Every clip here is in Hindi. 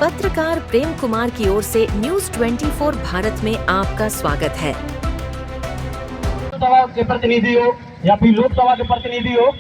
पत्रकार प्रेम कुमार की ओर से न्यूज 24 भारत में आपका स्वागत है। लोकसभा के प्रतिनिधि हो या फिर लोकसभा के प्रतिनिधि हो,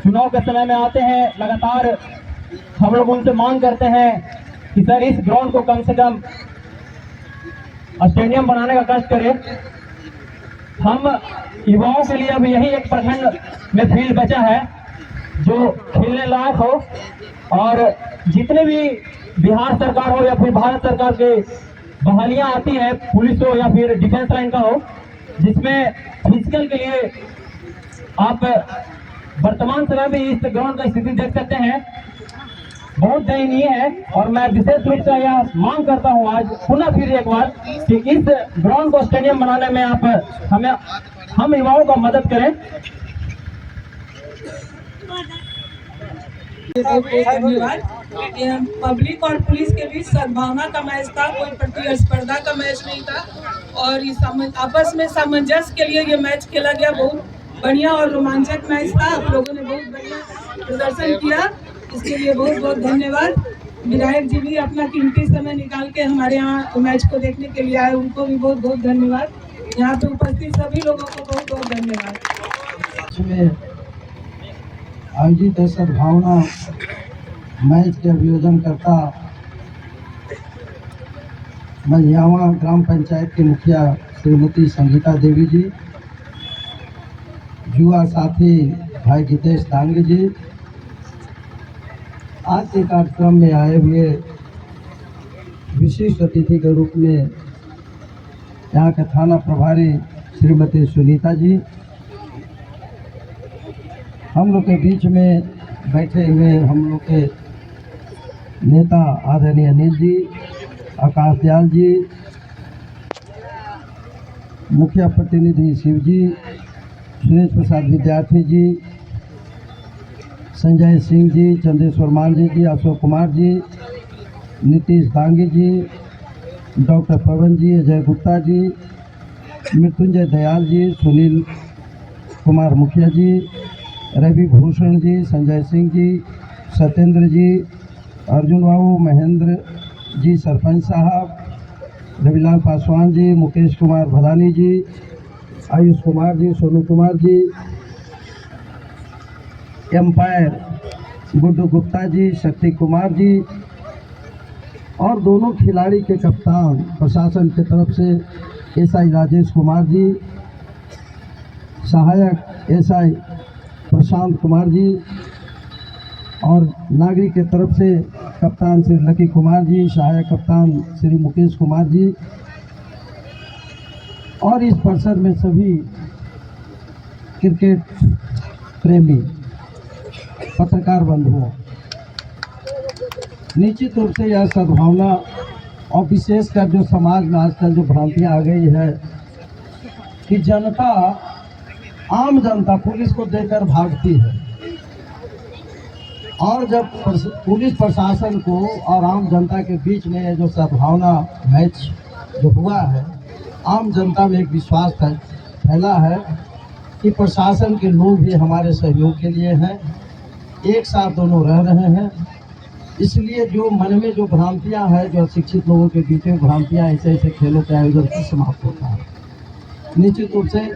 चुनाव के समय में आते हैं, लगातार हम लोग उनसे मांग करते हैं कि सर इस ग्राउंड को कम से कम स्टेडियम बनाने का कष्ट करें। हम युवाओं के लिए अब यही एक प्रखंड में फील्ड बचा है जो खेलने लायक हो, और जितने भी बिहार सरकार हो या फिर भारत सरकार के बहालियां आती है, पुलिस हो या फिर डिफेंस लाइन का हो, जिसमें फिजिकल के लिए आप वर्तमान समय में इस ग्राउंड का स्थिति देख सकते हैं, बहुत दयनीय है। और मैं विशेष रूप से यह मांग करता हूं आज पुनः फिर एक बार कि इस ग्राउंड को स्टेडियम बनाने में आप हम युवाओं का मदद करें। धन्यवाद। पब्लिक और पुलिस के बीच सद्भावना का मैच था, कोई प्रतिस्पर्धा का मैच नहीं था, और इस आपस में सामंजस्य के लिए ये मैच खेला गया। बहुत बढ़िया और रोमांचक मैच था। आप लोगों ने बहुत बढ़िया प्रदर्शन किया, इसके लिए बहुत बहुत धन्यवाद। विधायक जी भी अपना कीमती समय निकाल के हमारे यहाँ मैच को देखने के लिए आए, उनको भी बहुत बहुत धन्यवाद। यहाँ पे उपस्थित सभी लोगों को बहुत बहुत धन्यवाद। आयोजित सद्भावना मैच के आयोजन करता मझियावा ग्राम पंचायत के मुखिया श्रीमती संगीता देवी जी, युवा साथी भाई गीतेश दांगे जी, आज के कार्यक्रम में आए हुए विशिष्ट अतिथि के रूप में यहाँ के थाना प्रभारी श्रीमती सुनीता जी, हम लोग के बीच में बैठे हुए हम लोग के नेता आदरणीय अनिल जी, आकाश दयाल जी, मुखिया प्रतिनिधि शिव जी, सुरेश प्रसाद विद्यार्थी जी, संजय सिंह जी, चंदेश्वर मांझी जी, अशोक कुमार जी, नीतीश दांगी जी, डॉक्टर पवन जी, अजय गुप्ता जी, मृत्युंजय दयाल जी, सुनील कुमार मुखिया जी, रवि भूषण जी, संजय सिंह जी, सत्येंद्र जी, अर्जुन बाबू, महेंद्र जी सरपंच साहब, रविलाल पासवान जी, मुकेश कुमार भदानी जी, आयुष कुमार जी, सोनू कुमार जी, एम्पायर गुड्डू गुप्ता जी, शक्ति कुमार जी, और दोनों खिलाड़ी के कप्तान प्रशासन की तरफ से एसआई राजेश कुमार जी, सहायक एसआई प्रशांत कुमार जी, और नागरिक के तरफ से कप्तान श्री लकी कुमार जी, सहायक कप्तान श्री मुकेश कुमार जी, और इस परिसर में सभी क्रिकेट प्रेमी पत्रकार बंधुओं, निश्चित रूप से यह सद्भावना और विशेषकर जो समाज में आजकल जो भ्रांतियाँ आ गई है कि जनता, आम जनता पुलिस को देखकर भागती है, और जब पुलिस प्रशासन को और आम जनता के बीच में जो सद्भावना मैच जो हुआ है, आम जनता में एक विश्वास फैला है कि प्रशासन के लोग भी हमारे सहयोग के लिए हैं, एक साथ दोनों रह रहे हैं। इसलिए जो मन में जो भ्रांतियां हैं, जो अशिक्षित लोगों के बीच में भ्रांतियां, ऐसे ऐसे खेलों के आयोजन से समाप्त होता है। निश्चित रूप से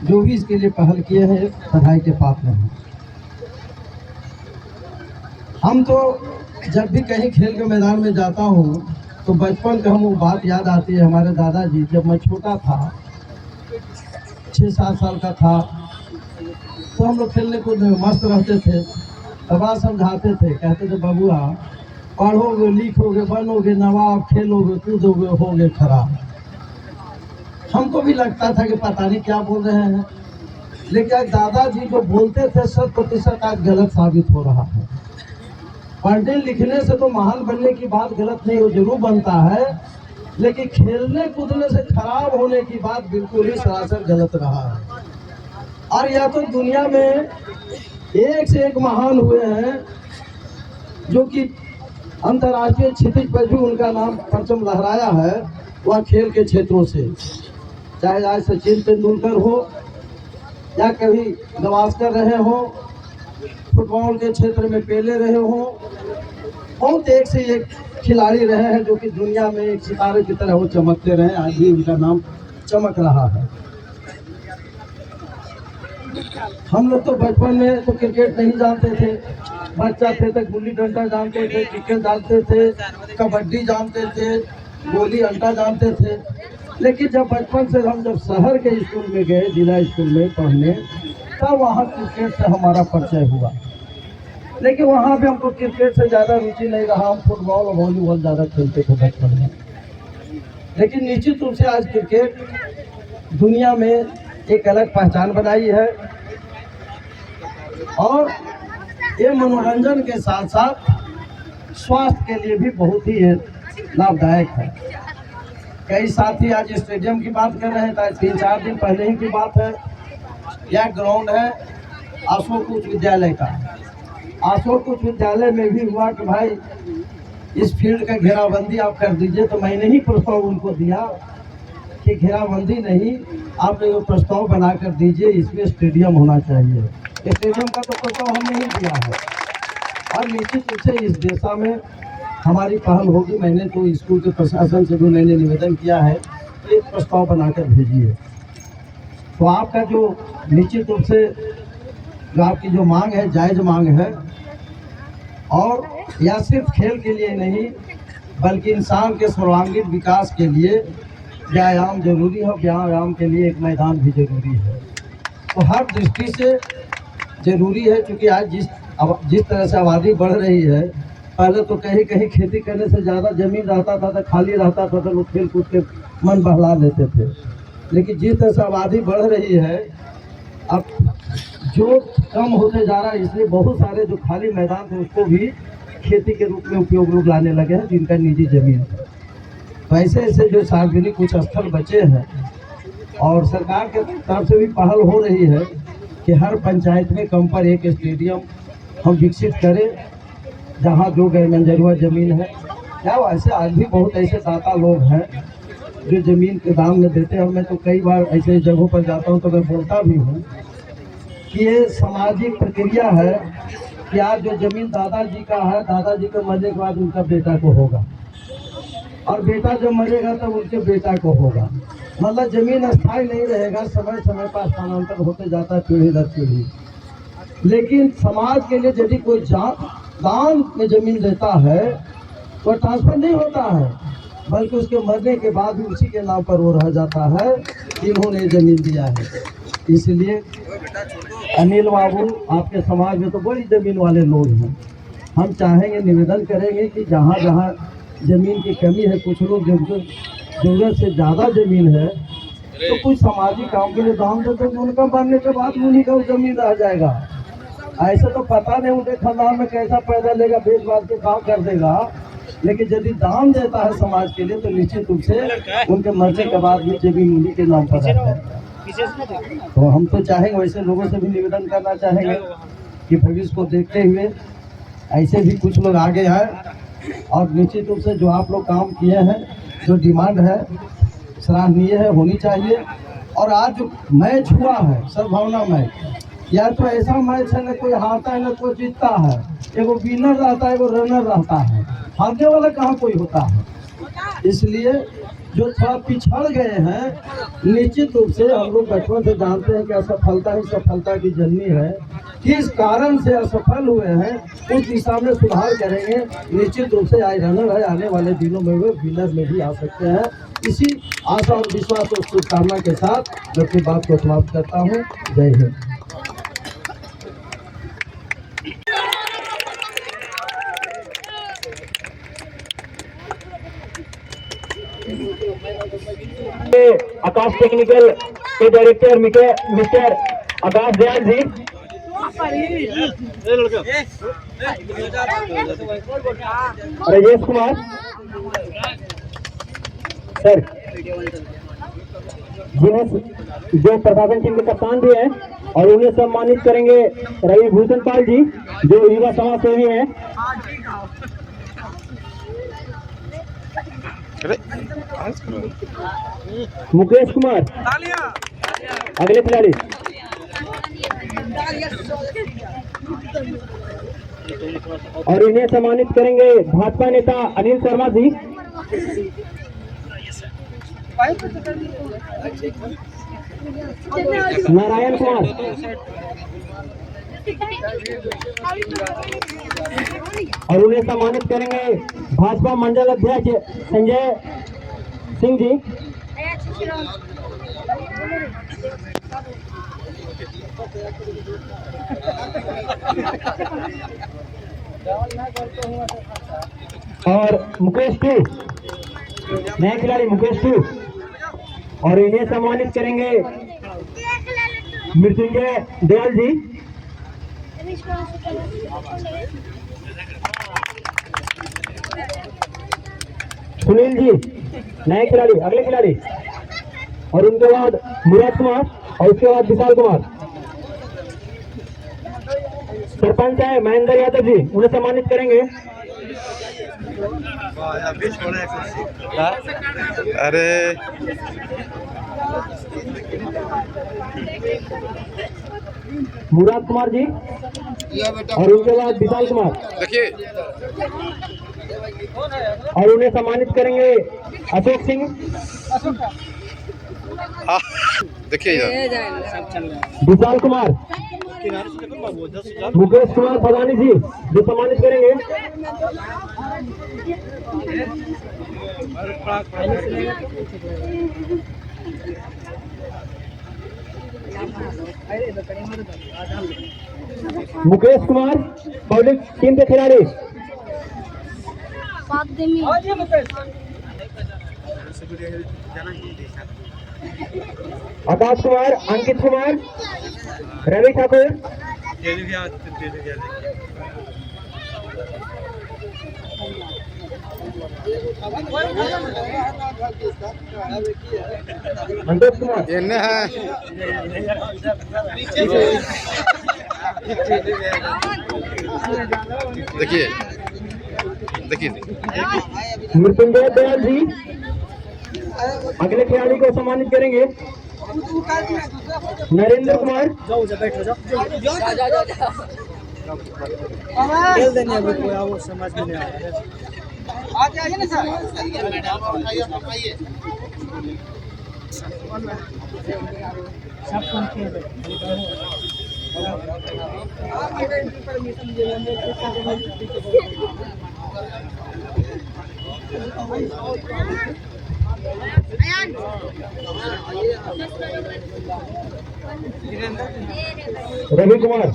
जो भी इसके लिए पहल किए हैं बधाई के पात्र हैं। हम तो जब भी कहीं खेल के मैदान में जाता हूँ तो बचपन का वो बात याद आती है। हमारे दादाजी, जब मैं छोटा था, 6-7 साल का था, तो हम लोग खेलने कूदने में मस्त रहते थे। बात समझाते थे, कहते थे बबुआ पढ़ोगे, लिखोगे, बनोगे नवाब, खेलोगे, कूदोगे, होगे खराब। हमको भी लगता था कि पता नहीं क्या बोल रहे हैं, लेकिन दादाजी जो बोलते थे 100% आज गलत साबित हो रहा है। पढ़ने लिखने से तो महान बनने की बात गलत नहीं हो, जरूर बनता है, लेकिन खेलने कूदने से खराब होने की बात बिल्कुल ही सरासर गलत रहा है। और या तो दुनिया में एक से एक महान हुए हैं जो कि अंतर्राष्ट्रीय क्षितिज पर भी उनका नाम परचम लहराया है, वह खेल के क्षेत्रों से, चाहे आज सचिन तेंदुलकर हो या कभी गावस्कर रहे हो, फुटबॉल के क्षेत्र में पेले रहे हो, बहुत एक से एक खिलाड़ी रहे हैं जो कि दुनिया में एक सितारे की तरह वो चमकते रहे। आज भी उनका नाम चमक रहा है। हम लोग तो बचपन में तो क्रिकेट नहीं जानते थे, बच्चा थे तो गुल्ली डंडा जानते थे, क्रिकेट जानते थे, कबड्डी जानते थे, गोली अंटा जानते थे। लेकिन जब बचपन से हम जब शहर के स्कूल में गए, जिला स्कूल में पढ़ने, तब वहाँ क्रिकेट से हमारा परिचय हुआ। लेकिन वहाँ भी हमको क्रिकेट से ज़्यादा रुचि नहीं रहा, हम फुटबॉल और वॉलीबॉल ज़्यादा खेलते थे बचपन में। लेकिन निश्चित रूप से आज क्रिकेट दुनिया में एक अलग पहचान बनाई है और ये मनोरंजन के साथ साथ स्वास्थ्य के लिए भी बहुत ही लाभदायक है। कई साथी आज स्टेडियम की बात कर रहे हैं, तो 3-4 दिन पहले ही की बात है। यह ग्राउंड है अशोक उच्च विद्यालय का। अशोक उच्च विद्यालय में भी हुआ कि भाई इस फील्ड का घेराबंदी आप कर दीजिए, तो मैंने ही प्रस्ताव उनको दिया कि घेराबंदी नहीं, आप एक प्रस्ताव बना कर दीजिए, इसमें स्टेडियम होना चाहिए। स्टेडियम का तो प्रस्ताव हमने ही दिया है और निश्चित रूप से इस दिशा में हमारी पहल होगी। मैंने तो स्कूल के प्रशासन से भी मैंने निवेदन किया है, एक प्रस्ताव बनाकर भेजिए। तो आपका जो निश्चित रूप से जो आपकी जो मांग है जायज़ मांग है और यह सिर्फ खेल के लिए नहीं बल्कि इंसान के सर्वांगीण विकास के लिए व्यायाम जरूरी है। व्यायाम के लिए एक मैदान भी जरूरी है। तो हर दृष्टि से जरूरी है, क्योंकि आज जिस तरह से आबादी बढ़ रही है, पहले तो कहीं कहीं खेती करने से ज़्यादा ज़मीन रहता था तो खाली रहता था तो लोग खेल कूद के मन बहला लेते थे। लेकिन जिस तरह से आबादी बढ़ रही है, अब जो कम होते जा रहा है, इसलिए बहुत सारे जो खाली मैदान थे उसको भी खेती के रूप में उपयोग लोग लाने लगे हैं जिनका निजी ज़मीन है। तो ऐसे ऐसे जो सार्वजनिक कुछ स्थल बचे हैं और सरकार के तरफ से भी पहल हो रही है कि हर पंचायत में कम पर एक स्टेडियम हम विकसित करें जहाँ जो गैरमंजरूर ज़मीन है। क्या ऐसे आज भी बहुत ऐसे दाता लोग हैं जो ज़मीन के दाम में देते हैं। मैं तो कई बार ऐसे जगहों पर जाता हूँ तो मैं बोलता भी हूँ कि ये सामाजिक प्रक्रिया है कि आज जो ज़मीन दादाजी का है, दादाजी के मरने के बाद उनका बेटा को होगा और बेटा जब मरेगा तब उनके बेटा को होगा। मतलब ज़मीन स्थायी नहीं रहेगा, समय समय पर स्थानांतरण होते जाता है पीढ़ी दर पीढ़ी। लेकिन समाज के लिए यदि कोई दान में ज़मीन देता है तो ट्रांसफर नहीं होता है, बल्कि उसके मरने के बाद भी उसी के नाम पर वो रह जाता है कि इन्होंने ज़मीन दिया है। इसलिए अनिल बाबू, आपके समाज में तो बड़ी ज़मीन वाले लोग हैं। हम चाहेंगे, निवेदन करेंगे कि जहाँ जहाँ ज़मीन की कमी है, कुछ लोग जिनको ज़रूरत से ज़्यादा ज़मीन है तो कुछ सामाजिक काम के लिए दान देते हैं, उनका मरने के बाद उन्हीं का ज़मीन रह जाएगा। ऐसे तो पता नहीं उनके खानदान में कैसा पैदा लेगा, बेच बाच के काम कर देगा। लेकिन यदि दान देता है समाज के लिए तो निश्चित रूप से उनके मरने के बाद भी ज़मीन उन्हीं के नाम पर रहता है। तो हम तो चाहेंगे, वैसे लोगों से भी निवेदन करना चाहेंगे कि भविष्य को देखते हुए ऐसे भी कुछ लोग आगे हैं और निश्चित रूप से जो आप लोग काम किए हैं, जो डिमांड है सराहनीय है, होनी चाहिए। और आज जो मैच हुआ है सद्भावना मैच, या तो ऐसा मैच है न कोई हारता है न कोई जीतता है, एगो विनर रहता है एगो रनर रहता है, हारने वाला कहाँ कोई होता है। इसलिए जो थोड़ा पिछड़ गए हैं, निश्चित रूप से हम लोग बचपन से जानते हैं कि असफलता ही सफलता की जननी है। किस कारण से असफल हुए हैं उस दिशा में सुधार करेंगे। निश्चित रूप से आज रनर है, आने वाले दिनों में वे विनर में भी आ सकते हैं। इसी आशा और विश्वास और शुभकामना के साथ मैं अपनी बात को समाप्त करता हूँ। जय हिंद। आकाश टेक्निकल के डायरेक्टर मिस्टर आकाश दयाल जी, राजेश कुमार सर, जो प्रशासन टीम के कप्तान भी हैं, और उन्हें सम्मानित करेंगे रवि भूषण पाल जी जो युवा समाज सेवी हैं। मुकेश कुमार अगले खिलाड़ी। और इन्हें सम्मानित करेंगे भाजपा नेता अनिल शर्मा जी। नारायण कुमार और उन्हें सम्मानित करेंगे भाजपा मंडल अध्यक्ष संजय सिंह जी। और मुकेश टू, नए खिलाड़ी मुकेश टू, और इन्हें सम्मानित करेंगे मृत्युंजय दयाल जी। सुनील जी, नए खिलाड़ी, अगले खिलाड़ी, और उनके बाद मुराद कुमार और उसके बाद विशाल कुमार। सरपंच है महेंद्र यादव जी, उन्हें सम्मानित करेंगे। अरे मुराद कुमार जी और उनके बाद विशाल कुमार, देखिए और उन्हें सम्मानित करेंगे अशोक सिंह। देखिए इधर विशाल कुमार, मुकेश कुमार भगानी जी जो सम्मानित करेंगे। मुकेश कुमार पब्लिक टीम के खिलाड़ी। आकाश कुमार, अंकित कुमार, रवि ठाकुर, संतोष कुमार, इन्हें है देखिए देखिए मृत्युंजय दयाल जी अगले खिलाड़ी को सम्मानित करेंगे। नरेंद्र कुमार, समझ में नहीं रवि कुमार,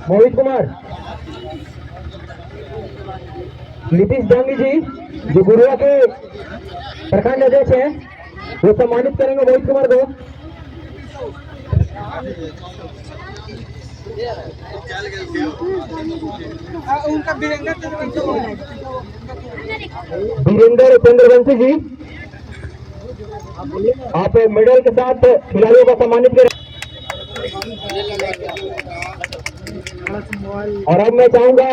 मोहित कुमार, नीतीश डांगी जी जो गुरुआ के प्रखंड अध्यक्ष हैं, वो सम्मानित करेंगे मोहित कुमार को। वीरेंद्र चंद्रवंशी जी आप मेडल के साथ खिलाड़ियों को सम्मानित करें। और अब मैं चाहूंगा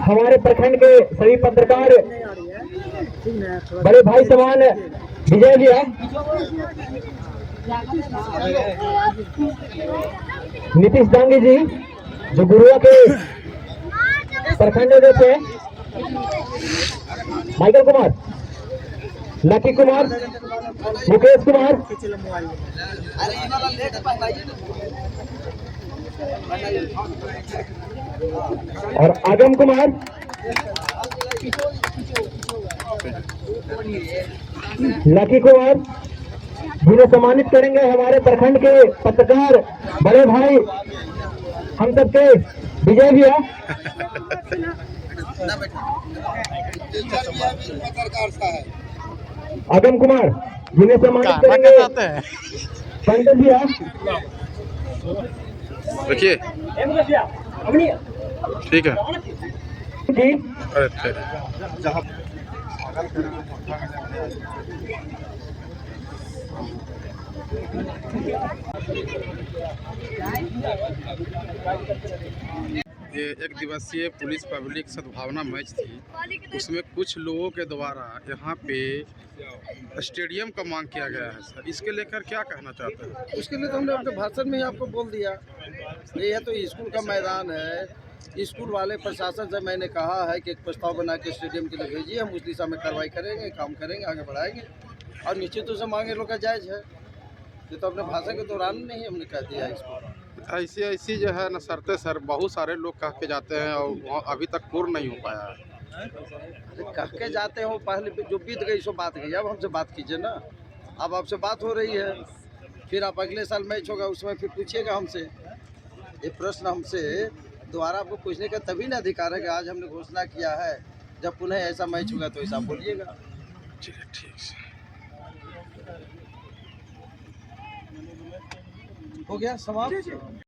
हमारे प्रखंड के सभी पत्रकार बड़े भाई समान विजय भैया, नीतीश डांगी जी जो गुरुआ के प्रखंड अध्यक्ष हैं, माइकल कुमार, लकी कुमार, मुकेश कुमार, और आगम कुमार, लकी कुमार, जिन्हें सम्मानित करेंगे हमारे प्रखंड के पत्रकार बड़े भाई हम सबके विजय भैया। आगम कुमार, जिन्हें सम्मानित करेंगे पंडित भैया। देखिए ठीक है जी ये एक दिवसीय पुलिस पब्लिक सद्भावना मैच थी, उसमें कुछ लोगों के द्वारा यहाँ पे स्टेडियम का मांग किया गया है सर, इसके लेकर क्या कहना चाहते हैं? उसके लिए तो हमने अपने भाषण में ही आपको बोल दिया। ये तो स्कूल का मैदान है, स्कूल वाले प्रशासन से मैंने कहा है कि एक प्रस्ताव बना के स्टेडियम के लिए भेजिए, हम उस दिशा में कार्रवाई करेंगे, काम करेंगे, आगे बढ़ाएंगे और निश्चित रूप से मांगे लोग का जायज़ है। ये तो अपने भाषण के दौरान नहीं हमने कह दिया इसको। ऐसी जो है न शर्तें सर बहुत सारे लोग कह के जाते हैं और वहाँ अभी तक पूर्ण नहीं हो पाया है। कह के जाते हो, पहले जो बीत गई सो बात गई, अब हमसे बात कीजिए ना। अब आपसे बात हो रही है, फिर आप अगले साल मैच होगा उसमें फिर पूछिएगा हमसे। ये प्रश्न हमसे दोबारा आपको पूछने का तभी ना अधिकार है कि आज हमने घोषणा किया है, जब पुनः ऐसा मैच होगा तो ऐसा बोलिएगा। ठीक है। हो गया समाप्त।